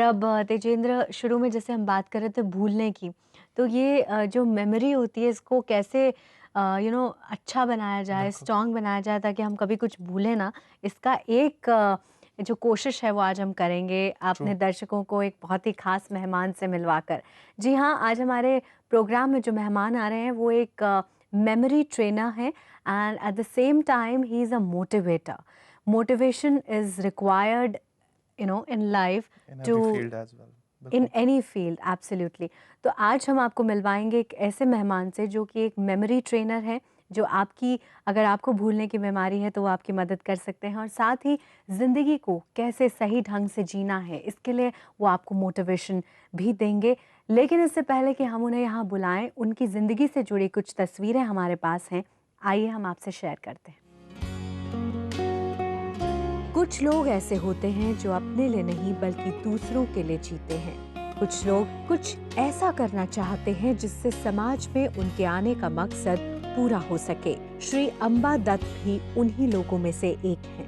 अब तेजेंद्र, शुरू में जैसे हम बात कर रहे थे भूलने की, तो ये जो मेमोरी होती है इसको कैसे अच्छा बनाया जाए, बिल्कुल, स्ट्रॉन्ग बनाया जाए ताकि हम कभी कुछ भूलें ना, इसका एक जो कोशिश है वो आज हम करेंगे ट्रू। अपने दर्शकों को एक बहुत ही ख़ास मेहमान से मिलवाकर। जी हाँ, आज हमारे प्रोग्राम में जो मेहमान आ रहे हैं वो एक मेमोरी ट्रेनर हैं and at the same time he is a motivator. Motivation is required, in life in to every field as well. in बिल्कुल, any field, absolutely। तो आज हम आपको मिलवाएंगे एक ऐसे मेहमान से जो कि एक मेमोरी ट्रेनर है, जो आपकी, अगर आपको भूलने की बीमारी है तो वो आपकी मदद कर सकते हैं, और साथ ही ज़िंदगी को कैसे सही ढंग से जीना है इसके लिए वो आपको मोटिवेशन भी देंगे। लेकिन इससे पहले कि हम उन्हें यहाँ बुलाएं, उनकी ज़िंदगी से जुड़ी कुछ तस्वीरें हमारे पास हैं, आइए हम आपसे शेयर करते हैं। कुछ लोग ऐसे होते हैं जो अपने लिए नहीं बल्कि दूसरों के लिए जीते हैं। कुछ लोग कुछ ऐसा करना चाहते हैं जिससे समाज में उनके आने का मकसद पूरा हो सके। श्री अंबा दत्त भी उन्हीं लोगों में से एक हैं।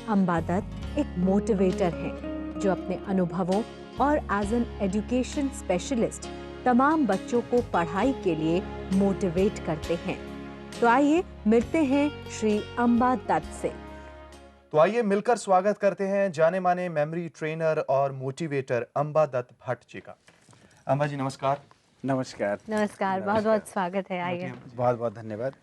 अंबा दत्त एक मोटिवेटर हैं जो अपने अनुभवों और एज एन एजुकेशन स्पेशलिस्ट तमाम बच्चों को पढ़ाई के लिए मोटिवेट करते हैं। तो आइए मिलते हैं श्री अंबा दत्त से। तो आइए मिलकर स्वागत करते हैं जाने माने मेमोरी ट्रेनर और मोटिवेटर अंबा दत्त भट्ट जी का। अंबा जी नमस्कार। नमस्कार। नमस्कार, बहुत बहुत स्वागत है, आइए। बहुत बहुत धन्यवाद।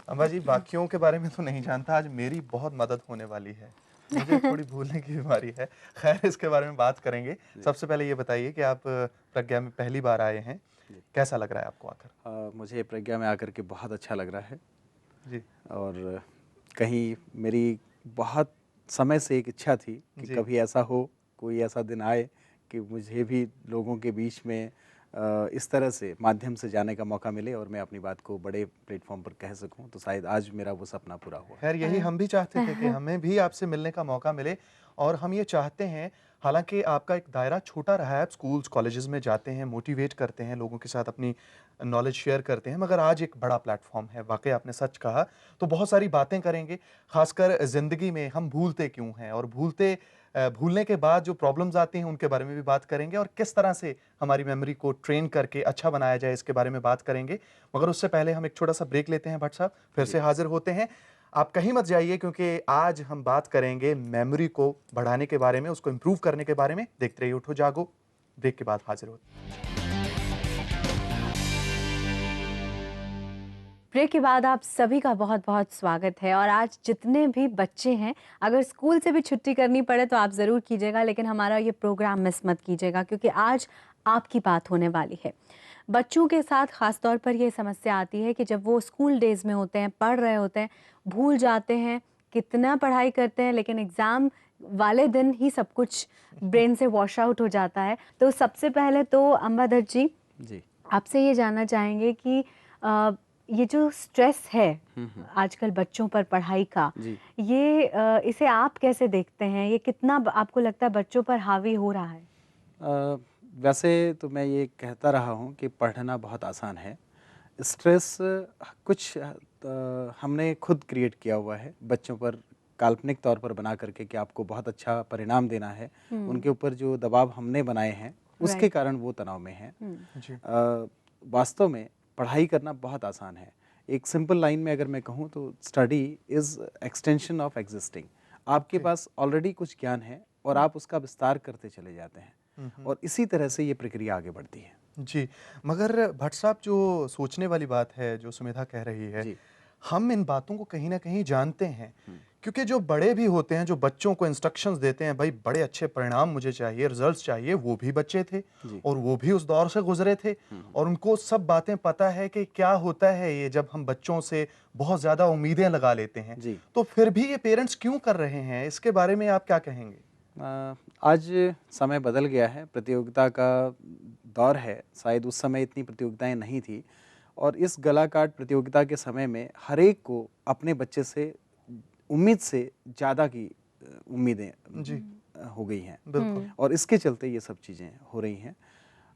अंबा जी, बाकियों के बारे में तो नहीं जानता, आज मेरी बहुत मदद होने वाली है। मुझे थोड़ी भूलने की बीमारी है, खैर इसके बारे में बात करेंगे। सबसे पहले ये बताइए कि आप प्रज्ञा में पहली बार आए हैं, कैसा लग रहा है आपको आकर? मुझे प्रज्ञा में आकर के बहुत अच्छा लग रहा है। जी और कहीं मेरी बहुत समय से एक इच्छा थी कि जी। कभी ऐसा हो, कोई ऐसा दिन आए कि मुझे भी लोगों के बीच में इस तरह से माध्यम से जाने का मौका मिले और मैं अपनी बात को बड़े प्लेटफॉर्म पर कह सकूं। तो शायद आज मेरा वो सपना पूरा हुआ। खैर यही हम भी चाहते थे कि हमें भी आपसे मिलने का मौका मिले, और हम ये चाहते हैं, हालांकि आपका एक दायरा छोटा रहा है, आप स्कूल्स कॉलेजेस में जाते हैं, मोटिवेट करते हैं, लोगों के साथ अपनी नॉलेज शेयर करते हैं, मगर आज एक बड़ा प्लेटफॉर्म है, वाकई आपने सच कहा। तो बहुत सारी बातें करेंगे, खासकर ज़िंदगी में हम भूलते क्यों हैं, और भूलने के बाद जो प्रॉब्लम्स आती हैं उनके बारे में भी बात करेंगे, और किस तरह से हमारी मेमोरी को ट्रेन करके अच्छा बनाया जाए इसके बारे में बात करेंगे। मगर उससे पहले हम एक छोटा सा ब्रेक लेते हैं भट्ट साहब, फिर से हाजिर होते हैं। आप कहीं मत जाइए, क्योंकि आज हम बात करेंगे मेमोरी को बढ़ाने के बारे में, उसको इम्प्रूव करने के बारे में। देखते रहिए उठो जागो, ब्रेक के बाद हाजिर होते हैं। ब्रेक के बाद आप सभी का बहुत बहुत स्वागत है। और आज जितने भी बच्चे हैं, अगर स्कूल से भी छुट्टी करनी पड़े तो आप ज़रूर कीजिएगा, लेकिन हमारा ये प्रोग्राम मिस मत कीजिएगा, क्योंकि आज आपकी बात होने वाली है। बच्चों के साथ ख़ास तौर पर ये समस्या आती है कि जब वो स्कूल डेज़ में होते हैं, पढ़ रहे होते हैं, भूल जाते हैं, कितना पढ़ाई करते हैं, लेकिन एग्ज़ाम वाले दिन ही सब कुछ ब्रेन से वॉश आउट हो जाता है। तो सबसे पहले तो अंबा दत्त जी, जी। आपसे ये जानना चाहेंगे कि ये जो स्ट्रेस है आजकल बच्चों पर पढ़ाई का, जी। ये इसे आप कैसे देखते हैं? ये कितना आपको लगता है बच्चों पर हावी हो रहा है? अ, वैसे तो मैं ये कहता रहा हूँ कि पढ़ना बहुत आसान है। स्ट्रेस कुछ हमने खुद क्रिएट किया हुआ है बच्चों पर, काल्पनिक तौर पर बना करके कि आपको बहुत अच्छा परिणाम देना है। उनके ऊपर जो दबाव हमने बनाए हैं उसके राइट। कारण वो तनाव में हैं। जी वास्तव में पढ़ाई करना बहुत आसान है। एक सिंपल लाइन में अगर मैं कहूँ तो study is extension of existing. आपके जी। पास ऑलरेडी कुछ ज्ञान है और आप उसका विस्तार करते चले जाते हैं, और इसी तरह से ये प्रक्रिया आगे बढ़ती है। जी, मगर भट्ट साहब, जो सोचने वाली बात है, जो सुमेधा कह रही है, जी। हम इन बातों को कहीं न कहीं जानते हैं, क्योंकि जो बड़े भी होते हैं, जो बच्चों को इंस्ट्रक्शंस देते हैं, भई बड़े अच्छे परिणाम मुझे चाहिए, रिज़ल्ट्स चाहिए, वो भी बच्चे थे, जी। और वो भी उस दौर से गुज़रे थे, और उनको सब बातें पता है कि क्या होता है ये जब हम बच्चों से बहुत ज़्यादा उम्मीदें लगा लेते हैं। जी। तो फिर भी ये पेरेंट्स क्यों कर रहे हैं? इसके बारे में आप क्या कहेंगे? आज समय बदल गया है, प्रतियोगिता का दौर है। शायद उस समय इतनी प्रतियोगिताएं नहीं थी, और इस गलाकाट प्रतियोगिता के समय में हर एक को अपने बच्चे से उम्मीद से ज़्यादा की उम्मीदें जी, हो गई हैं, बिल्कुल। और इसके चलते ये सब चीज़ें हो रही हैं।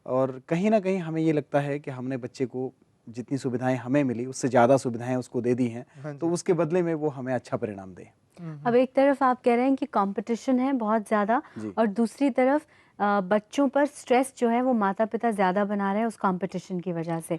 और कहीं न कहीं हमें ये लगता है कि हमने बच्चे को जितनी सुविधाएं हमें मिली उससे ज़्यादा सुविधाएं उसको दे दी हैं, हाँ तो जी। उसके बदले में वो हमें अच्छा परिणाम दे। अब एक तरफ आप कह रहे हैं कि कंपटीशन है बहुत ज़्यादा, जी। और दूसरी तरफ बच्चों पर स्ट्रेस जो है वो माता-पिता ज़्यादा बना रहे हैं उस कॉम्पिटिशन की वजह से।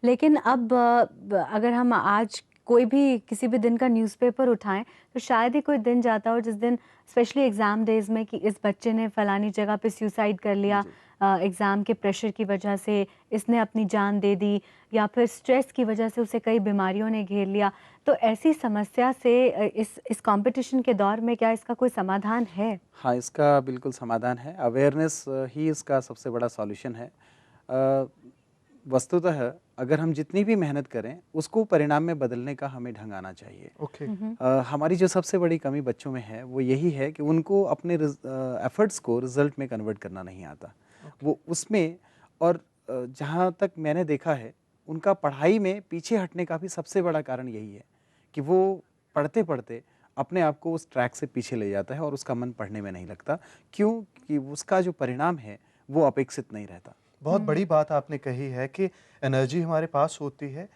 लेकिन अब अगर हम आज कोई भी किसी भी दिन का न्यूज़पेपर उठाएं तो शायद ही कोई दिन जाता हो जिस दिन स्पेशली एग्ज़ाम डेज़ में कि इस बच्चे ने फलानी जगह पे सुसाइड कर लिया एग्ज़ाम के प्रेशर की वजह से, इसने अपनी जान दे दी या फिर स्ट्रेस की वजह से उसे कई बीमारियों ने घेर लिया। तो ऐसी समस्या से इस कंपटीशन के दौर में क्या इसका कोई समाधान है? हाँ, इसका बिल्कुल समाधान है। अवेयरनेस ही इसका सबसे बड़ा सॉल्यूशन है। अ, वस्तुतः अगर हम जितनी भी मेहनत करें, उसको परिणाम में बदलने का हमें ढंग आना चाहिए। ओके। हमारी जो सबसे बड़ी कमी बच्चों में है, वो यही है कि उनको अपने एफर्ट्स को रिज़ल्ट में कन्वर्ट करना नहीं आता। वो उसमें और जहाँ तक मैंने देखा है, उनका पढ़ाई में पीछे हटने का भी सबसे बड़ा कारण यही है कि वो पढ़ते-पढ़ते अपने आप को उस ट्रैक से पीछे ले जाता है और उसका मन पढ़ने में नहीं लगता। क्यों? कि उसका जो परिणाम है, वो अपेक्षित नहीं रहता। बहुत बड़ी बात आपने कही है कि एनर्जी हमारे पास होती है,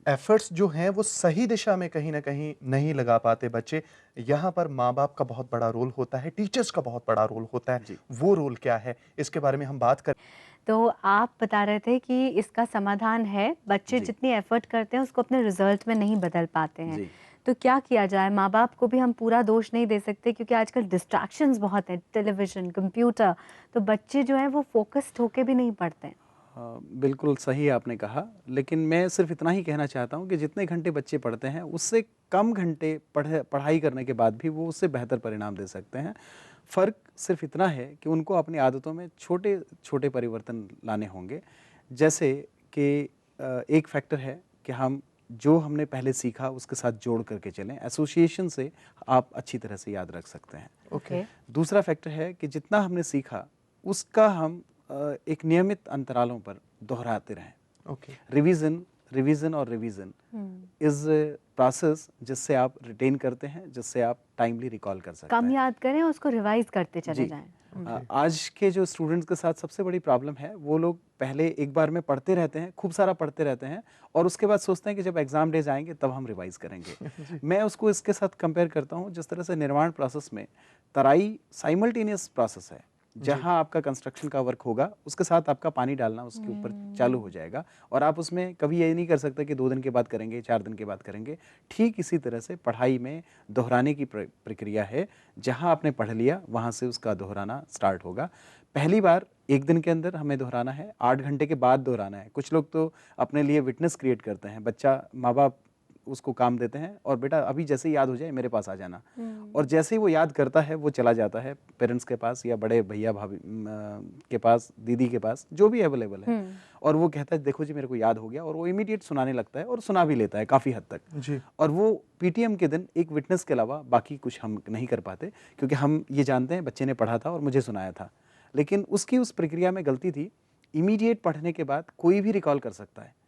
एफर्ट्स जो हैं वो सही दिशा में कहीं न कहीं नहीं लगा पाते बच्चे। यहाँ पर माँ-बाप का बहुत बड़ा रोल होता है, टीचर्स का बहुत बड़ा रोल होता है। जी। वो रोल क्या है? इसके बारे में हम बात कर तो आप बता रहे थे कि इसका समाधान है, बच्चे जी। जितनी एफर्ट करते हैं उसको अपने रिजल्ट में नहीं बदल पाते हैं। जी। तो क्या किया जाए? माँ-बाप को भी हम पूरा दोष नहीं दे सकते क्योंकि आजकल डिस्ट्रैक्शंस बहुत हैं, टेलीविज़न, कंप्यूटर, तो बच्चे जो हैं वो फ़ोकस्ड होके भी नहीं पढ़ते हैं। बिल्कुल सही आपने कहा, लेकिन मैं सिर्फ इतना ही कहना चाहता हूँ कि जितने घंटे बच्चे पढ़ते हैं, उससे कम घंटे पढ़ाई करने के बाद भी वो उससे बेहतर परिणाम दे सकते हैं। फ़र्क सिर्फ इतना है कि उनको अपनी आदतों में छोटे-छोटे परिवर्तन लाने होंगे। जैसे कि एक फैक्टर है कि हम जो हमने पहले सीखा उसके साथ जोड़ करके चलें। एसोसिएशन से आप अच्छी तरह से याद रख सकते हैं। ओके। दूसरा फैक्टर है कि जितना हमने सीखा उसका हम एक नियमित अंतरालों पर दोहराते रहें। ओके। रिवीजन रिवीजन और रिवीजन इज प्रोसेस जिससे आप रिटेन करते हैं, जिससे आप टाइमली रिकॉल कर सकते कम हैं। याद करें, उसको रिवाइज़ करते चले जी। जाएँ। आज के जो स्टूडेंट्स के साथ सबसे बड़ी प्रॉब्लम है, वो लोग पहले एक बार में पढ़ते रहते हैं, खूब सारा पढ़ते रहते हैं और उसके बाद सोचते हैं कि जब एग्ज़ाम डेज़ आएँगे तब हम रिवाइज़ करेंगे। मैं उसको इसके साथ कंपेयर करता हूँ जिस तरह से निर्माण प्रोसेस में तराई साइमल्टेनियस प्रोसेस है। जहाँ आपका कंस्ट्रक्शन का वर्क होगा, उसके साथ आपका पानी डालना उसके ऊपर चालू हो जाएगा और आप उसमें कभी ये नहीं कर सकते कि 2 दिन के बाद करेंगे, 4 दिन के बाद करेंगे। ठीक इसी तरह से पढ़ाई में दोहराने की प्रक्रिया है। जहाँ आपने पढ़ लिया, वहाँ से उसका दोहराना स्टार्ट होगा। पहली बार 1 दिन के अंदर हमें दोहराना है, 8 घंटे के बाद दोहराना है। कुछ लोग तो अपने लिए विटनेस क्रिएट करते हैं। बच्चा माँ-बाप उसको काम देते हैं और बेटा अभी जैसे ही याद हो जाए मेरे पास आ जाना। और जैसे ही वो याद करता है वो चला जाता है पेरेंट्स के पास या बड़े भैया भाभी के पास, दीदी के पास, जो भी अवेलेबल है, और वो कहता है देखो जी मेरे को याद हो गया, और वो इमीडिएट सुनाने लगता है और सुना भी लेता है काफ़ी हद तक। जी। और वो पीटीएम के दिन एक विटनेस के अलावा बाकी कुछ हम नहीं कर पाते, क्योंकि हम ये जानते हैं बच्चे ने पढ़ा था और मुझे सुनाया था। लेकिन उसकी उस प्रक्रिया में गलती थी। इमीडिएट पढ़ने के बाद कोई भी रिकॉल कर सकता है।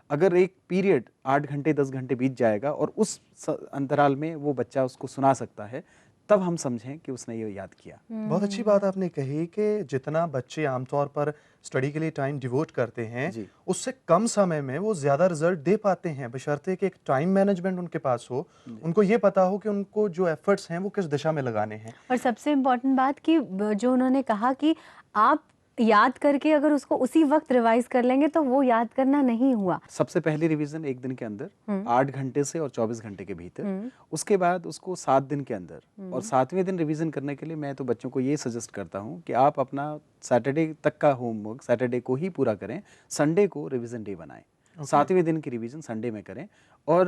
अगर एक पीरियड 8 घंटे 10 घंटे बीत जाएगा और उस अंतराल में वो बच्चा उसको सुना सकता है, तब हम समझें कि उसने ये याद किया। बहुत अच्छी बात आपने कही कि जितना बच्चे आमतौर पर स्टडी के लिए टाइम डिवोट करते हैं, जी। उससे कम समय में वो ज़्यादा रिजल्ट दे पाते हैं, बशर्ते कि एक टाइम मैनेजमेंट उनके पास हो, उनको ये पता हो कि उनको जो एफर्ट्स हैं वो किस दिशा में लगाने हैं। और सबसे इम्पोर्टेंट बात कि जो उन्होंने कहा कि आप याद करके अगर उसको उसी वक़्त रिवाइज़ कर लेंगे तो वो याद करना नहीं हुआ। सबसे पहली रिवीजन 1 दिन के अंदर 8 घंटे से और 24 घंटे के भीतर, उसके बाद उसको 7 दिन के अंदर, और 7वें दिन रिवीजन करने के लिए मैं तो बच्चों को ये सजेस्ट करता हूँ कि आप अपना सैटरडे तक का होमवर्क सैटरडे को ही पूरा करें, संडे को रिवीजन डे बनाएं। 7वें दिन की रिवीजन संडे में करें। और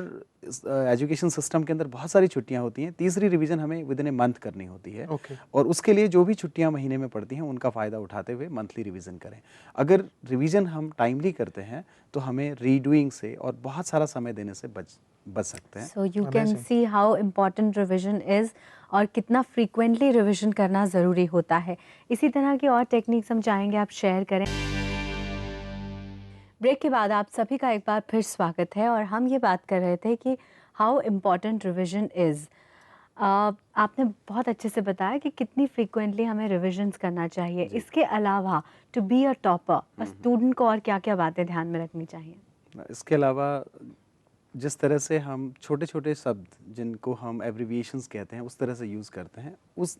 एजुकेशन सिस्टम के अंदर बहुत सारी छुट्टियां होती हैं, तीसरी रिवीजन हमें विद इन ए मंथ करनी होती है। और उसके लिए जो भी छुट्टियां महीने में पड़ती हैं उनका फ़ायदा उठाते हुए मंथली रिवीजन करें। अगर रिवीजन हम टाइमली करते हैं तो हमें रीडूइंग से और बहुत सारा समय देने से बच सकते हैं। So you can see how important revision is और कितना फ्रीक्वेंटली रिविजन करना ज़रूरी होता है। इसी तरह की और टेक्निक्स हम चाहेंगे आप शेयर करें। ब्रेक के बाद आप सभी का एक बार फिर स्वागत है और हम ये बात कर रहे थे कि हाउ इम्पॉर्टेंट रिविजन इज़। आपने बहुत अच्छे से बताया कि कितनी फ्रीक्वेंटली हमें रिविजन्स करना चाहिए। इसके अलावा to be a topper student को और क्या-क्या बातें ध्यान में रखनी चाहिए? इसके अलावा जिस तरह से हम छोटे-छोटे शब्द जिनको हम एब्रिविएशंस कहते हैं उस तरह से यूज़ करते हैं, उस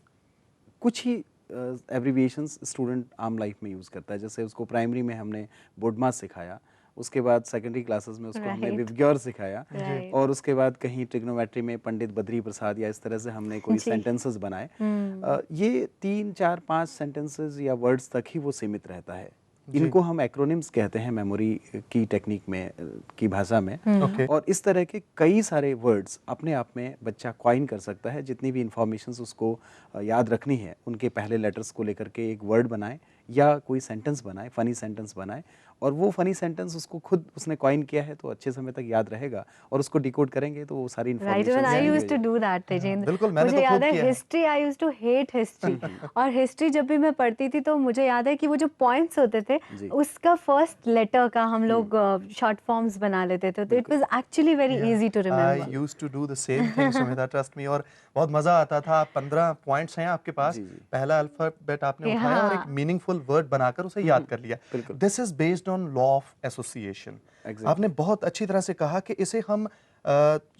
कुछ ही एब्रीविएशंस स्टूडेंट आम लाइफ में यूज़ करता है। जैसे उसको प्राइमरी में हमने बोडमास सिखाया, उसके बाद सेकेंडरी क्लासेस में उसको हमने Right. विवग्योर सिखाया, Right. और उसके बाद कहीं ट्रिग्नोमेट्री में पंडित बद्री प्रसाद या इस तरह से हमने कोई जी। सेंटेंसेस बनाए। हम्म। ये 3, 4, 5 सेंटेंसेस या वर्ड्स तक ही वो सीमित रहता है। जी। इनको हम एक्रोनिम्स कहते हैं मेमोरी की टेक्निक में, की भाषा में। ओके। और इस तरह के कई सारे वर्ड्स अपने आप में बच्चा क्वाइन कर सकता है। जितनी भी इंफॉर्मेशंस उसको याद रखनी है, उनके पहले लेटर्स को लेकर के एक वर्ड बनाए या कोई सेंटेंस बनाए, फ़नी सेंटेंस बनाए, और वो फ़नी सेंटेंस उसको खुद उसने क्वाइन किया है तो अच्छे समय तक याद रहेगा, और उसको डिकोड करेंगे तो वो सारी right, even I used to information. Do that Tejendra. बिल्कुल, मैंने मुझे तो याद खूब है किया है। History, I used to hate history. और हिस्ट्री जब भी मैं पढ़ती थी तो मुझे याद है कि वो जो पॉइंट्स होते थे जी। उसका फर्स्ट लेटर का हम लोग शॉर्ट फॉर्म्स बना लेते थे, तो it was actually very easy to I remember. Used to do the same thing Sumita, trust me. और बहुत मजा आता था। 15 पॉइंट्स हैं आपके पास, जी, जी। पहला अल्फाबेट आपने Yeah. उठाया और एक मीनिंगफुल वर्ड बनाकर उसे याद कर लिया। बिल्कुल। This is based on law of association. Exactly. आपने बहुत अच्छी तरह से कहा कि इसे हम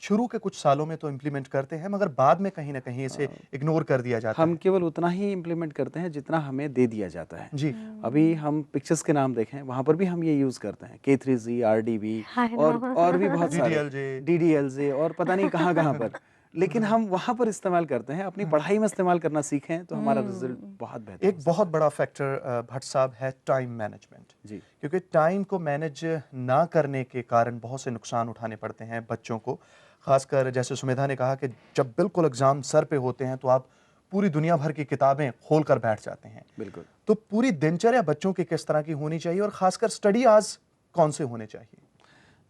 शुरू के कुछ सालों में तो इम्प्लीमेंट करते हैं, मगर बाद में कहीं ना कहीं इसे इग्नोर कर दिया जाता हम है। केवल उतना ही इम्प्लीमेंट करते हैं जितना हमें दे दिया जाता है। जी। अभी हम पिक्चर्स के नाम देखें, वहाँ पर भी हम ये यूज़ करते हैं, K3Z, RDB, I know. और भी बहुत सारे DDLJ। DDLJ और पता नहीं कहाँ कहाँ पर, लेकिन हम वहाँ पर इस्तेमाल करते हैं। अपनी पढ़ाई में इस्तेमाल करना सीखें तो हमारा रिजल्ट बहुत बेहतर एक हो बहुत बड़ा फैक्टर भट्ट साहब है टाइम मैनेजमेंट। जी। क्योंकि टाइम को मैनेज ना करने के कारण बहुत से नुकसान उठाने पड़ते हैं बच्चों को। खासकर जैसे सुमेधा ने कहा कि जब बिल्कुल एग्जाम सर पे होते हैं तो आप पूरी दुनिया भर की किताबें खोल कर बैठ जाते हैं। बिल्कुल। तो पूरी दिनचर्या बच्चों की किस तरह की होनी चाहिए और खासकर स्टडी आवर्स कौन से होने चाहिए?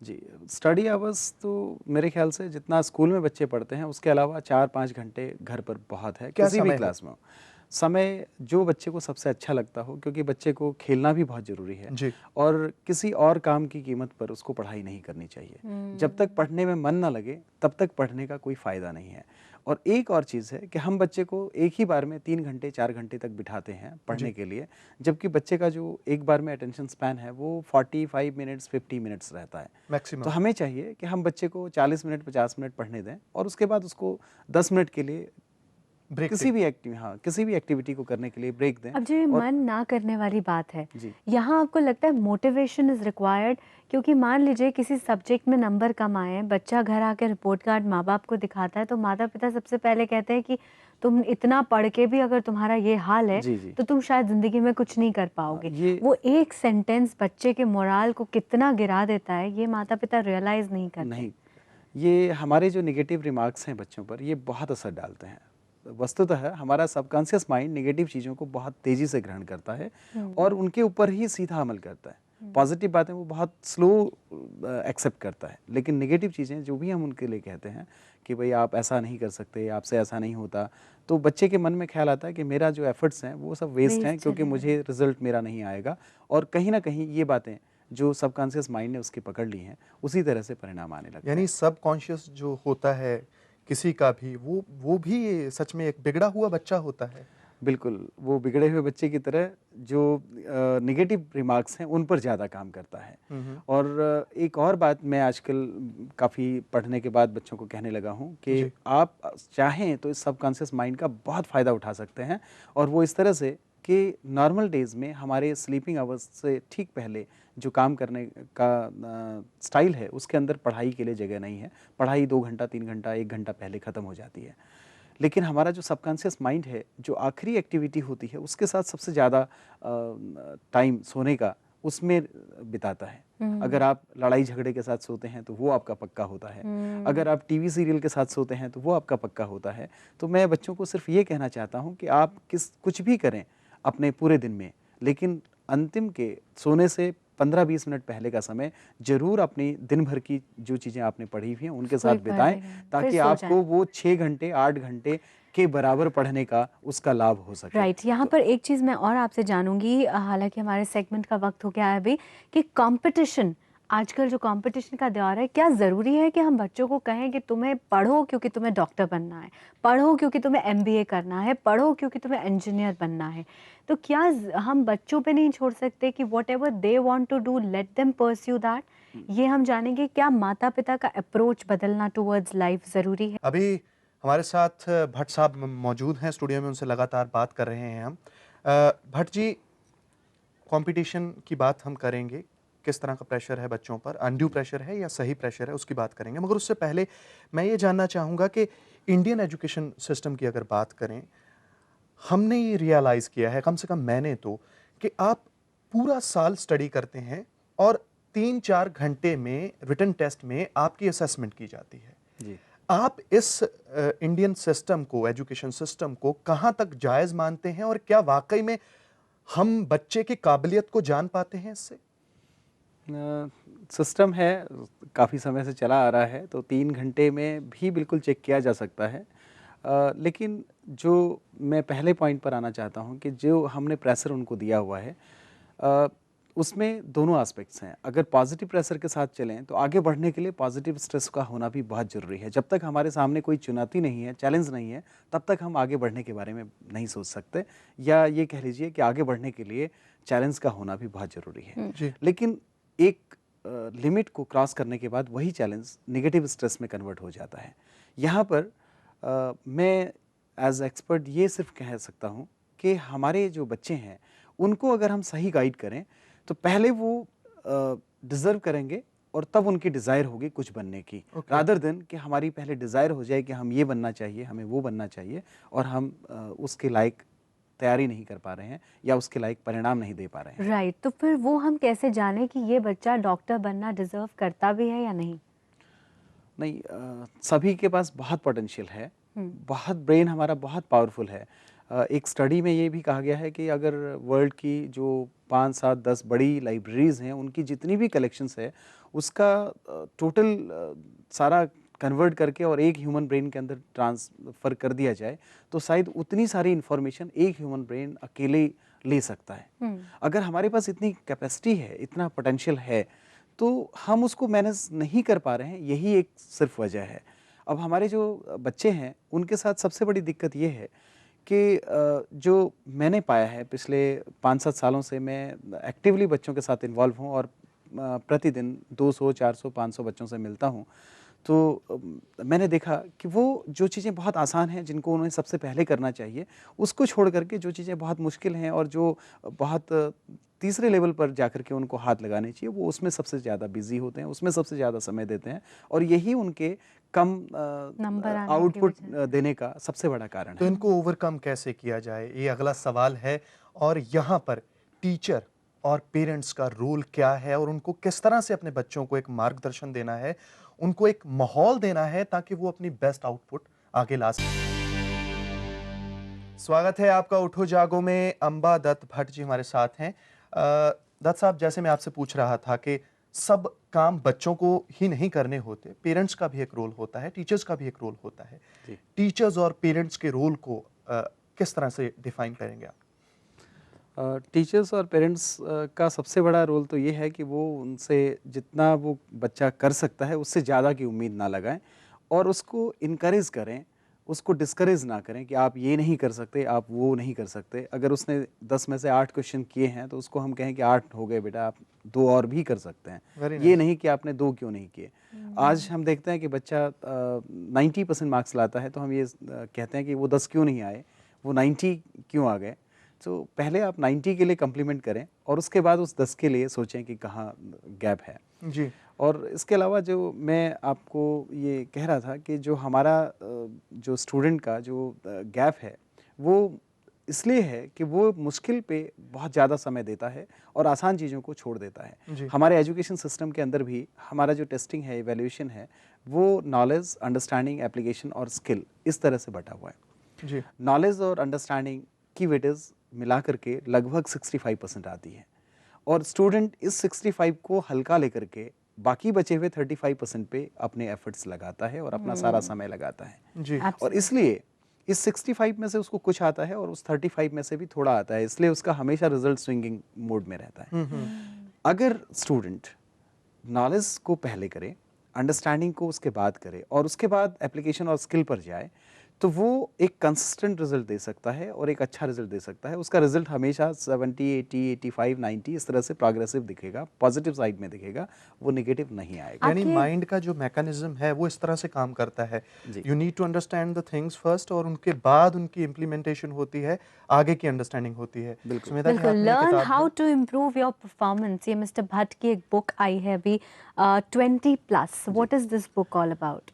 जी, स्टडी आवर्स तो मेरे ख्याल से जितना स्कूल में बच्चे पढ़ते हैं उसके अलावा 4-5 घंटे घर पर बहुत है, क्या किसी भी समय हो? क्लास में हो। समय जो बच्चे को सबसे अच्छा लगता हो, क्योंकि बच्चे को खेलना भी बहुत ज़रूरी है, जी। और किसी और काम की कीमत पर उसको पढ़ाई नहीं करनी चाहिए। जब तक पढ़ने में मन ना लगे तब तक पढ़ने का कोई फ़ायदा नहीं है। और एक और चीज़ है कि हम बच्चे को एक ही बार में 3 घंटे 4 घंटे तक बिठाते हैं पढ़ने के लिए, जबकि बच्चे का जो एक बार में अटेंशन स्पैन है वो 45 मिनट्स 50 मिनट्स रहता है। मैक्सिमम। तो हमें चाहिए कि हम बच्चे को 40 मिनट 50 मिनट पढ़ने दें, और उसके बाद उसको 10 मिनट के लिए ब्रेक किसी भी एक्टिविटी को करने के लिए ब्रेक दें। अब जो ये और मन ना करने वाली बात है, जी। यहाँ आपको लगता है मोटिवेशन इज रिक्वायर्ड? क्योंकि मान लीजिए किसी सब्जेक्ट में नंबर कम आए, बच्चा घर आकर रिपोर्ट कार्ड माँ बाप को दिखाता है, तो माता पिता सबसे पहले कहते हैं कि तुम इतना पढ़ के भी अगर तुम्हारा ये हाल है जी, जी। तो तुम शायद जिंदगी में कुछ नहीं कर पाओगे। ये वो एक सेंटेंस बच्चे के मोराल को कितना गिरा देता है, ये माता पिता रियलाइज नहीं करते। नहीं, ये हमारे जो नेगेटिव रिमार्क्स हैं बच्चों पर, ये बहुत असर डालते हैं। वस्तुतः हमारा सबकॉन्शियस माइंड नेगेटिव चीज़ों को बहुत तेज़ी से ग्रहण करता है और उनके ऊपर ही सीधा अमल करता है। पॉजिटिव बातें वो बहुत स्लो एक्सेप्ट करता है, लेकिन नेगेटिव चीज़ें जो भी हम उनके लिए कहते हैं कि भाई आप ऐसा नहीं कर सकते, आपसे ऐसा नहीं होता, तो बच्चे के मन में ख्याल आता है कि मेरा जो एफर्ट्स हैं वो सब वेस्ट हैं, क्योंकि मुझे रिजल्ट मेरा नहीं आएगा। और कहीं ना कहीं ये बातें जो सबकॉन्शियस माइंड ने उसकी पकड़ ली हैं, उसी तरह से परिणाम आने लगते हैं। यानी सबकॉन्शियस जो होता है किसी का भी, वो भी सच में एक बिगड़ा हुआ बच्चा होता है। बिल्कुल, वो बिगड़े हुए बच्चे की तरह जो नेगेटिव रिमार्क्स हैं उन पर ज़्यादा काम करता है। और एक और बात मैं आजकल काफ़ी पढ़ने के बाद बच्चों को कहने लगा हूँ कि जी। आप चाहें तो इस सबकॉन्शियस माइंड का बहुत फ़ायदा उठा सकते हैं, और वो इस तरह से कि नॉर्मल डेज़ में हमारे स्लीपिंग आवर्स से ठीक पहले जो काम करने का स्टाइल है उसके अंदर पढ़ाई के लिए जगह नहीं है। पढ़ाई 2 घंटा 3 घंटा 1 घंटा पहले ख़त्म हो जाती है, लेकिन हमारा जो सबकॉन्शियस माइंड है जो आखिरी एक्टिविटी होती है उसके साथ सबसे ज़्यादा टाइम सोने का उसमें बिताता है। अगर आप लड़ाई झगड़े के साथ सोते हैं तो वो आपका पक्का होता है, अगर आप टीवी सीरियल के साथ सोते हैं तो वो आपका पक्का होता है। तो मैं बच्चों को सिर्फ ये कहना चाहता हूँ कि आप कुछ भी करें अपने पूरे दिन में, लेकिन अंतिम के सोने से 15-20 मिनट पहले का समय जरूर अपनी दिन भर की जो चीज़ें आपने पढ़ी हुई हैं उनके साथ बिताएं, ताकि आपको वो 6 घंटे 8 घंटे के बराबर पढ़ने का उसका लाभ हो सके। राइट, यहाँ पर एक चीज़ मैं और आपसे जानूंगी, हालांकि हमारे सेगमेंट का वक्त हो गया है अभी, कि कंपटीशन, आजकल जो कंपटीशन का दौर है, क्या ज़रूरी है कि हम बच्चों को कहें कि तुम्हें पढ़ो क्योंकि तुम्हें डॉक्टर बनना है, पढ़ो क्योंकि तुम्हें MBA करना है, पढ़ो क्योंकि तुम्हें इंजीनियर बनना है? तो क्या हम बच्चों पे नहीं छोड़ सकते कि whatever they want to do let them pursue that? ये हम जानेंगे, क्या माता पिता का अप्रोच बदलना टुवर्ड्स लाइफ ज़रूरी है? अभी हमारे साथ भट्ट साहब मौजूद हैं स्टूडियो में, उनसे लगातार बात कर रहे हैं हम। भट्ट जी, कंपटीशन की बात हम करेंगे, किस तरह का प्रेशर है बच्चों पर, अनड्यू प्रेशर है या सही प्रेशर है, उसकी बात करेंगे। मगर उससे पहले मैं ये जानना चाहूँगा कि इंडियन एजुकेशन सिस्टम की अगर बात करें, हमने ये रियलाइज़ किया है, कम से कम मैंने तो, कि आप पूरा साल स्टडी करते हैं और 3-4 घंटे में रिटन टेस्ट में आपकी असेसमेंट की जाती है। जी। आप इस इंडियन सिस्टम को, एजुकेशन सिस्टम को कहाँ तक जायज़ मानते हैं और क्या वाक़ई में हम बच्चे की काबिलियत को जान पाते हैं इससे? सिस्टम है, काफ़ी समय से चला आ रहा है, तो 3 घंटे में भी बिल्कुल चेक किया जा सकता है। लेकिन जो मैं पहले पॉइंट पर आना चाहता हूँ कि जो हमने प्रेशर उनको दिया हुआ है, उसमें दोनों एस्पेक्ट्स हैं। अगर पॉजिटिव प्रेशर के साथ चलें तो आगे बढ़ने के लिए पॉजिटिव स्ट्रेस का होना भी बहुत ज़रूरी है। जब तक हमारे सामने कोई चुनौती नहीं है, चैलेंज नहीं है, तब तक हम आगे बढ़ने के बारे में नहीं सोच सकते, या ये कह लीजिए कि आगे बढ़ने के लिए चैलेंज का होना भी बहुत ज़रूरी है। जी। लेकिन एक लिमिट को क्रॉस करने के बाद वही चैलेंज नेगेटिव स्ट्रेस में कन्वर्ट हो जाता है। यहाँ पर मैं एज एक्सपर्ट ये सिर्फ कह सकता हूँ कि हमारे जो बच्चे हैं उनको अगर हम सही गाइड करें तो पहले वो डिज़र्व करेंगे और तब उनकी डिज़ायर होगी कुछ बनने की, रादर देन कि हमारी पहले डिज़ायर हो जाए कि हम ये बनना चाहिए, हमें वो बनना चाहिए, और हम उसके लायक तैयारी नहीं कर पा रहे हैं या उसके लायक परिणाम नहीं दे पा रहे हैं। राइट, तो फिर वो हम कैसे जाने कि ये बच्चा डॉक्टर बनना डिजर्व करता भी है या नहीं? नहीं, सभी के पास बहुत पोटेंशियल है, बहुत ब्रेन हमारा बहुत पावरफुल है। एक स्टडी में ये भी कहा गया है कि अगर वर्ल्ड की जो 5, 7, 10 बड़ी लाइब्रेरीज़ हैं, उनकी जितनी भी कलेक्शंस है, उसका टोटल सारा कन्वर्ट करके और एक ह्यूमन ब्रेन के अंदर ट्रांसफ़र कर दिया जाए, तो शायद उतनी सारी इन्फॉर्मेशन एक ह्यूमन ब्रेन अकेले ले सकता है। अगर हमारे पास इतनी कैपेसिटी है, इतना पोटेंशियल है, तो हम उसको मैनेज नहीं कर पा रहे हैं, यही एक सिर्फ वजह है। अब हमारे जो बच्चे हैं, उनके साथ सबसे बड़ी दिक्कत ये है कि जो मैंने पाया है पिछले 5-7 सालों से, मैं एक्टिवली बच्चों के साथ इन्वॉल्व हूँ और प्रतिदिन 200, 400, 500 बच्चों से मिलता हूँ। तो मैंने देखा कि वो जो चीज़ें बहुत आसान हैं, जिनको उन्हें सबसे पहले करना चाहिए, उसको छोड़ करके जो चीज़ें बहुत मुश्किल हैं और जो बहुत तीसरे लेवल पर जाकर के उनको हाथ लगाने चाहिए, वो उसमें सबसे ज़्यादा बिज़ी होते हैं, उसमें सबसे ज़्यादा समय देते हैं, और यही उनके कम नंबर आने की आउटपुट वजह देने का सबसे बड़ा कारण तो है। इनको ओवरकम कैसे किया जाए, ये अगला सवाल है। और यहाँ पर टीचर और पेरेंट्स का रोल क्या है और उनको किस तरह से अपने बच्चों को एक मार्गदर्शन देना है, उनको एक माहौल देना है ताकि वो अपनी बेस्ट आउटपुट आगे ला सकें। स्वागत है आपका उठो जागो में। अंबा दत्त भट्ट जी हमारे साथ हैं। दत्त साहब, जैसे मैं आपसे पूछ रहा था कि सब काम बच्चों को ही नहीं करने होते, पेरेंट्स का भी एक रोल होता है, टीचर्स का भी एक रोल होता है। जी। टीचर्स और पेरेंट्स के रोल को किस तरह से डिफाइन करेंगे आप? टीचर्स और पेरेंट्स का सबसे बड़ा रोल तो ये है कि वो उनसे जितना वो बच्चा कर सकता है उससे ज़्यादा की उम्मीद ना लगाएं और उसको इनकरेज करें, उसको डिस्करेज ना करें कि आप ये नहीं कर सकते, आप वो नहीं कर सकते। अगर उसने 10 में से 8 क्वेश्चन किए हैं तो उसको हम कहें कि 8 हो गए बेटा, आप 2 और भी कर सकते हैं। Very ये nice. नहीं कि आपने 2 क्यों नहीं किए। आज हम देखते हैं कि बच्चा 90% मार्क्स लाता है तो हम ये कहते हैं कि वो 10 क्यों नहीं आए, वो 90 क्यों आ गए। तो पहले आप 90 के लिए कम्प्लीमेंट करें और उसके बाद उस 10 के लिए सोचें कि कहाँ गैप है। जी। और इसके अलावा जो मैं आपको ये कह रहा था कि जो हमारा जो स्टूडेंट का जो गैप है, वो इसलिए है कि वो मुश्किल पे बहुत ज़्यादा समय देता है और आसान चीज़ों को छोड़ देता है। जी। हमारे एजुकेशन सिस्टम के अंदर भी हमारा जो टेस्टिंग है, इवैल्यूएशन है, वो नॉलेज, अंडरस्टैंडिंग, एप्लीकेशन और स्किल इस तरह से बटा हुआ है। जी। नॉलेज और अंडरस्टैंडिंग की वेटेज मिला करके लगभग 65% आती है और स्टूडेंट इस 65 को हल्का लेकर के बाकी बचे हुए 35% पे अपने एफर्ट्स लगाता है और अपना सारा समय लगाता है। जी। और Absolutely. इसलिए इस 65 में से उसको कुछ आता है और उस 35 में से भी थोड़ा आता है, इसलिए उसका हमेशा रिजल्ट स्विंगिंग मोड में रहता है। अगर स्टूडेंट नॉलेज को पहले करे, अंडरस्टैंडिंग को उसके बाद करे और उसके बाद एप्लीकेशन और स्किल पर जाए, तो वो एक कंसिस्टेंट रिजल्ट दे सकता है और एक अच्छा रिजल्ट दे सकता है। उसका रिजल्ट हमेशा 70, 80, 85, 90 इस तरह से प्रोग्रेसिव दिखेगा, पॉजिटिव साइड में दिखेगा, वो नेगेटिव नहीं आएगा। यानी आपके- माइंड का जो मैकेनिज्म है वो इस तरह से काम करता है। जी। You need to understand the things first और उनके बाद उनकी इम्प्लीमेंटेशन होती है, आगे की अंडरस्टैंडिंग होती है। बिल्कुल। सुमेधा जी, बिल्कुल, आपने ये लर्न किताब हाउ है टू इम्प्रूव योर परफॉर्मेंस, ये मिस्टर भट्ट की एक बुक आई है अभी, 20+, what is this book all about?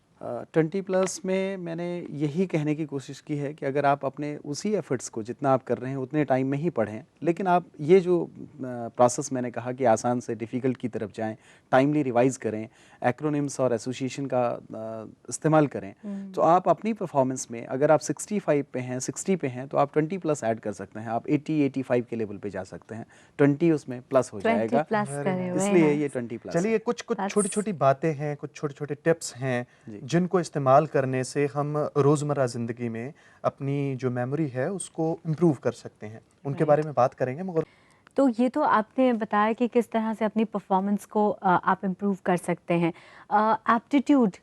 20+ में मैंने यही कहने की कोशिश की है कि अगर आप अपने उसी एफर्ट्स को जितना आप कर रहे हैं उतने टाइम में ही पढ़ें, लेकिन आप ये जो प्रोसेस मैंने कहा कि आसान से डिफ़िकल्ट की तरफ जाएं, टाइमली रिवाइज करें, एक्रोनिम्स और एसोसिएशन का इस्तेमाल करें, तो आप अपनी परफॉर्मेंस में अगर आप 65 पे हैं, 60 पे हैं, तो आप 20+ ऐड कर सकते हैं, आप 80, 85 के लेवल पे जा सकते हैं, 20 उसमें प्लस हो 20+ जाएगा, करे हुए इसलिए हैं। ये 20+ चलिए है। कुछ कुछ That's- छोटी छोटी बातें हैं, कुछ छोटे छोटे टिप्स हैं जी। जिनको इस्तेमाल करने से हम रोज़मर्रा ज़िंदगी में अपनी जो मेमोरी है उसको इम्प्रूव कर सकते हैं, उनके Right. बारे में बात करेंगे। मगर तो ये तो आपने बताया कि किस तरह से अपनी परफॉर्मेंस को आप इम्प्रूव कर सकते हैं। एप्टीट्यूड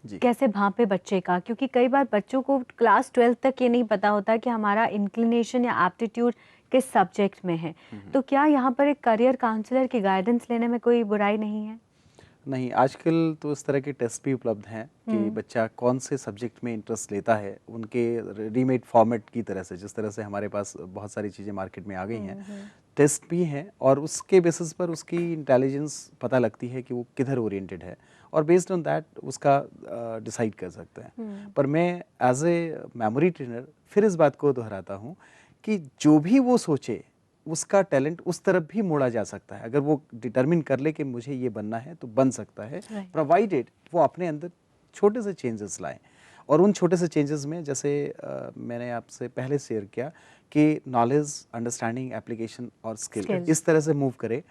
जी। कैसे भांपे बच्चे का, क्योंकि कई बार बच्चों को क्लास 12 तक ये नहीं पता होता कि हमारा इंक्लिनेशन या एप्टीट्यूड किस सब्जेक्ट में है। तो क्या यहाँ पर एक करियर काउंसलर की गाइडेंस लेने में कोई बुराई नहीं है? नहीं, आजकल तो इस तरह के टेस्ट भी उपलब्ध हैं कि बच्चा कौन से सब्जेक्ट में इंटरेस्ट लेता है, उनके रेडीमेड फॉर्मेट की तरह से, जिस तरह से हमारे पास बहुत सारी चीज़ें मार्केट में आ गई हैं, टेस्ट भी हैं और उसके बेसिस पर उसकी इंटेलिजेंस पता लगती है कि वो किधर ओरिएंटेड है और बेस्ड ऑन दैट उसका डिसाइड कर सकते हैं। पर मैं एज ए मेमोरी ट्रेनर फिर इस बात को दोहराता हूँ कि जो भी वो सोचे उसका टैलेंट उस तरफ भी मोड़ा जा सकता है। अगर वो डिटरमिन कर ले कि मुझे ये बनना है तो बन सकता है, Right. प्रोवाइडेड वो अपने अंदर छोटे से चेंजेस लाएं। और उन छोटे से चेंजेस में जैसे मैंने आपसे पहले शेयर किया कि नॉलेज, अंडरस्टैंडिंग, एप्लीकेशन और स्किल Skill. इस तरह से मूव करे,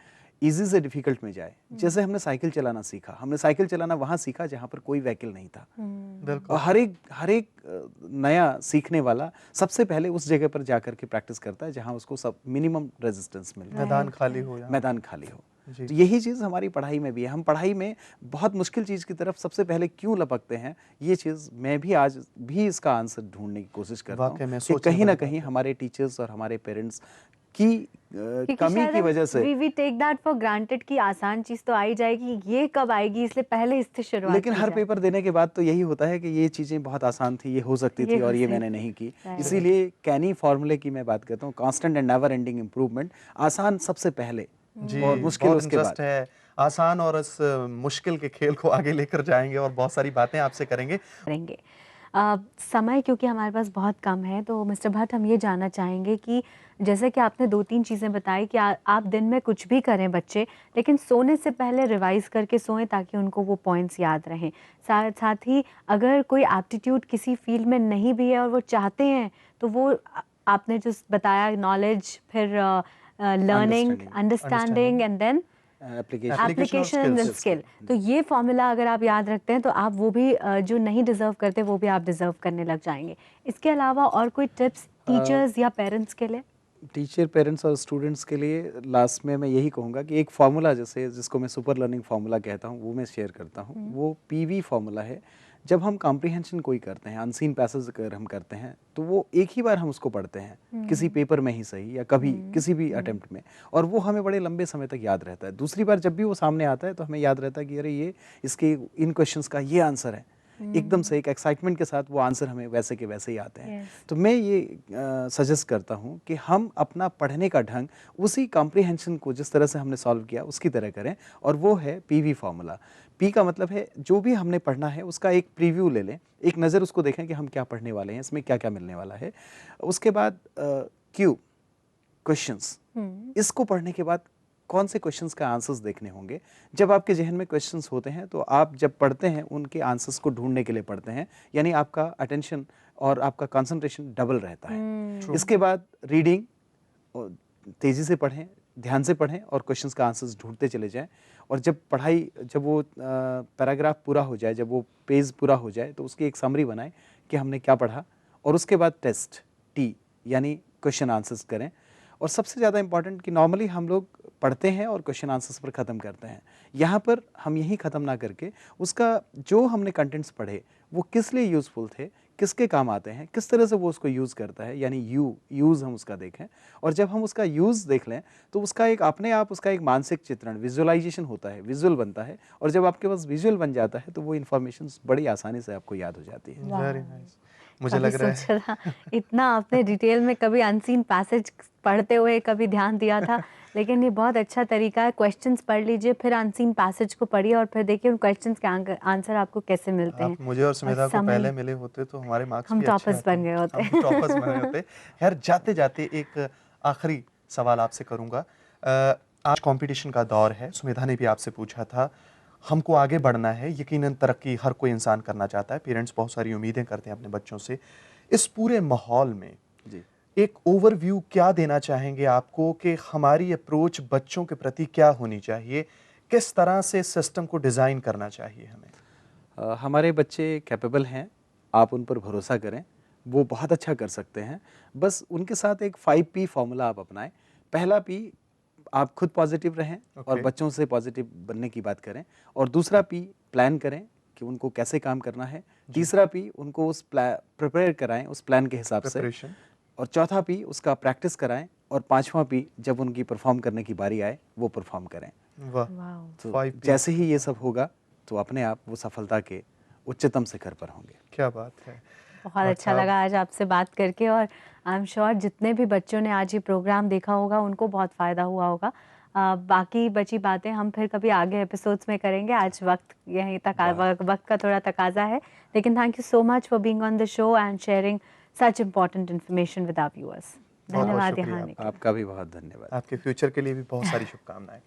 इजी से डिफिकल्ट में जाए। जैसे हमने साइकिल चलाना सीखा, हमने साइकिल चलाना वहाँ सीखा जहाँ पर कोई व्हीकल नहीं था। बिल्कुल और हर एक नया सीखने वाला सबसे पहले उस जगह पर जाकर के प्रैक्टिस करता है जहाँ उसको सब मिनिमम रेजिस्टेंस मिलता है, मैदान खाली हो या मैदान खाली हो। जी। तो यही चीज़ हमारी पढ़ाई में भी है। हम पढ़ाई में बहुत मुश्किल चीज़ की तरफ सबसे पहले क्यों लपकते हैं, ये चीज़ मैं भी आज भी इसका आंसर ढूंढने की कोशिश करता वाकई हूँ में कि सोचने कहीं ना वाली बात कहीं है। हमारे टीचर्स और हमारे पेरेंट्स की क्योंकि कमी शायद की वजह से। We take that for granted कि आसान चीज तो आ ही जाएगी, ये कब आएगी, इसलिए पहले इससे शुरुआत लेकिन की हर जाए। पेपर देने के बाद तो यही होता है कि ये चीज़ें बहुत आसान थी, ये हो सकती ये थी और हो ये सकती मैंने थी। नहीं की। Right. इसीलिए कैनी फार्मूले की मैं बात करता हूँ, constant and never ending improvement. आसान सबसे पहले जी, और मुश्किल बहुत उसके बाद। इंटरेस्ट है आसान और इस मुश्किल के खेल को आगे लेकर जाएंगे और बहुत सारी बातें आपसे करेंगे। करेंगे। समय क्योंकि हमारे पास बहुत कम है, तो मिस्टर भट्ट हम ये जानना चाहेंगे कि जैसे कि आपने 2-3 चीज़ें बताई कि आप दिन में कुछ भी करें बच्चे, लेकिन सोने से पहले रिवाइज़ करके सोएं ताकि उनको वो पॉइंट्स याद रहें। साथ साथ ही अगर कोई एप्टीट्यूड किसी फील्ड में नहीं भी है और वो चाहते हैं, तो वो आपने जो बताया नॉलेज, फिर learning, understanding and then application Application और एप्लीकेशन एंड skills. स्किल। तो ये फॉर्मूला अगर आप याद रखते हैं तो आप वो भी जो नहीं डिजर्व करते वो भी आप डिजर्व करने लग जाएंगे। इसके अलावा और कोई टिप्स टीचर्स या पेरेंट्स के लिए? टीचर, पेरेंट्स और स्टूडेंट्स के लिए लास्ट में मैं यही कहूँगा कि एक फार्मूला, जैसे जिसको मैं सुपर लर्निंग फार्मूला कहता हूँ, वो मैं शेयर करता हूँ। वो पीवी फार्मूला है। जब हम कॉम्प्रिहेंशन कोई करते हैं, अनसीन पैसेज अगर हम करते हैं, तो वो एक ही बार हम उसको पढ़ते हैं, किसी पेपर में ही सही या कभी किसी भी अटेम्प्ट में, और वो हमें बड़े लंबे समय तक याद रहता है। दूसरी बार जब भी वो सामने आता है तो हमें याद रहता है कि अरे ये इसके इन क्वेश्चंस का ये आंसर है। एकदम से एक एक्साइटमेंट के साथ वो आंसर हमें वैसे के वैसे ही आते हैं। तो मैं ये सजेस्ट करता हूँ कि हम अपना पढ़ने का ढंग उसी कॉम्प्रिहेंशन को जिस तरह से हमने सॉल्व किया उसकी तरह करें, और वो है पीवी फार्मूला। पी का मतलब है जो भी हमने पढ़ना है उसका एक प्रीव्यू ले लें, एक नज़र उसको देखें कि हम क्या पढ़ने वाले हैं, इसमें क्या क्या मिलने वाला है। उसके बाद क्यू क्वेश्चंस, इसको पढ़ने के बाद कौन से क्वेश्चंस का आंसर्स देखने होंगे। जब आपके जहन में क्वेश्चंस होते हैं तो आप जब पढ़ते हैं उनके आंसर्स को ढूंढने के लिए पढ़ते हैं, यानी आपका अटेंशन और आपका कंसंट्रेशन डबल रहता है। इसके बाद रीडिंग, तेज़ी से पढ़ें, ध्यान से पढ़ें और क्वेश्चंस का आंसर्स ढूंढते चले जाएं। और जब पढ़ाई, जब वो पैराग्राफ पूरा हो जाए, जब वो पेज पूरा हो जाए, तो उसकी एक समरी बनाएं कि हमने क्या पढ़ा, और उसके बाद टेस्ट टी यानी क्वेश्चन आंसर्स करें। और सबसे ज़्यादा इंपॉर्टेंट कि नॉर्मली हम लोग पढ़ते हैं और क्वेश्चन आंसर्स पर ख़त्म करते हैं। यहाँ पर हम यही ख़त्म ना करके उसका जो हमने कंटेंट्स पढ़े वो किस लिए यूज़फुल थे, किसके काम आते हैं, किस तरह से वो उसको यूज़ करता है, यानी यूज़ हम उसका देखें। और जब हम उसका यूज़ देख लें तो उसका एक अपने आप उसका एक मानसिक चित्रण, विजुअलाइजेशन होता है, विजुअल बनता है। और जब आपके पास विजुअल बन जाता है तो वो इन्फॉर्मेशन बड़ी आसानी से आपको याद हो जाती है। Very nice. मुझे कभी लग रहा है सोचा था इतना आपने डिटेल में कभी अनसीन पैसेज पढ़ते हुए कभी ध्यान दिया था, लेकिन ये बहुत अच्छा तरीका है। क्वेश्चंस पढ़ लीजिए, फिर अनसीन पैसेज को पढ़िए और फिर देखिए उन क्वेश्चंस के आंसर आपको कैसे मिलते हैं। आप मुझे और सुमेधा को समय पहले मिले होते तो हमारे मार्क्स हम भी अच्छे टॉपर्स आते। बन गए होते। हम टॉपर्स बने होते। खैर जाते-जाते एक आखिरी सवाल आपसे करूँगा। आज कंपटीशन का दौर है, सुमेधा ने भी आपसे पूछा था, हमको आगे बढ़ना है, यकीनन तरक्की हर कोई इंसान करना चाहता है, पेरेंट्स बहुत सारी उम्मीदें करते हैं अपने बच्चों से। इस पूरे माहौल में जी। एक ओवरव्यू क्या देना चाहेंगे आपको कि हमारी अप्रोच बच्चों के प्रति क्या होनी चाहिए? किस तरह से सिस्टम को डिज़ाइन करना चाहिए हमें? हमारे बच्चे कैपेबल हैं, आप उन पर भरोसा करें, वो बहुत अच्छा कर सकते हैं। बस उनके साथ एक 5P फॉर्मूला आप अपनाएं। पहला P, आप खुद पॉजिटिव रहें और ओके। बच्चों से पॉजिटिव बनने की बात करें। और दूसरा P, प्लान करें कि उनको कैसे काम करना है। तीसरा P, उनको उस प्रिपेयर कराएं उस प्लान के हिसाब से। प्रिपरेशन। और चौथा P, उसका प्रैक्टिस कराएं। और पांचवा P, जब उनकी परफॉर्म करने की बारी आए वो परफॉर्म करें। वाह! वाओ, तो 5 Ps जैसे ही ये सब होगा तो अपने आप वो सफलता के उच्चतम शिखर पर होंगे। क्या बात है। बहुत और अच्छा साहब लगा आज आपसे बात करके, और आई एम श्योर जितने भी बच्चों ने आज ये प्रोग्राम देखा होगा उनको बहुत फ़ायदा हुआ होगा। बाकी बची बातें हम फिर कभी आगे एपिसोड्स में करेंगे। आज वक्त यहीं तक वक्त का थोड़ा तकाजा है, लेकिन thank you so much for being on the show and sharing such important information with our viewers. बहुत-बहुत धन्यवाद शुक्रिया यहाँ आने के लिए। आपका भी बहुत धन्यवाद। आपके फ्यूचर के लिए भी बहुत सारी शुभकामनाएँ।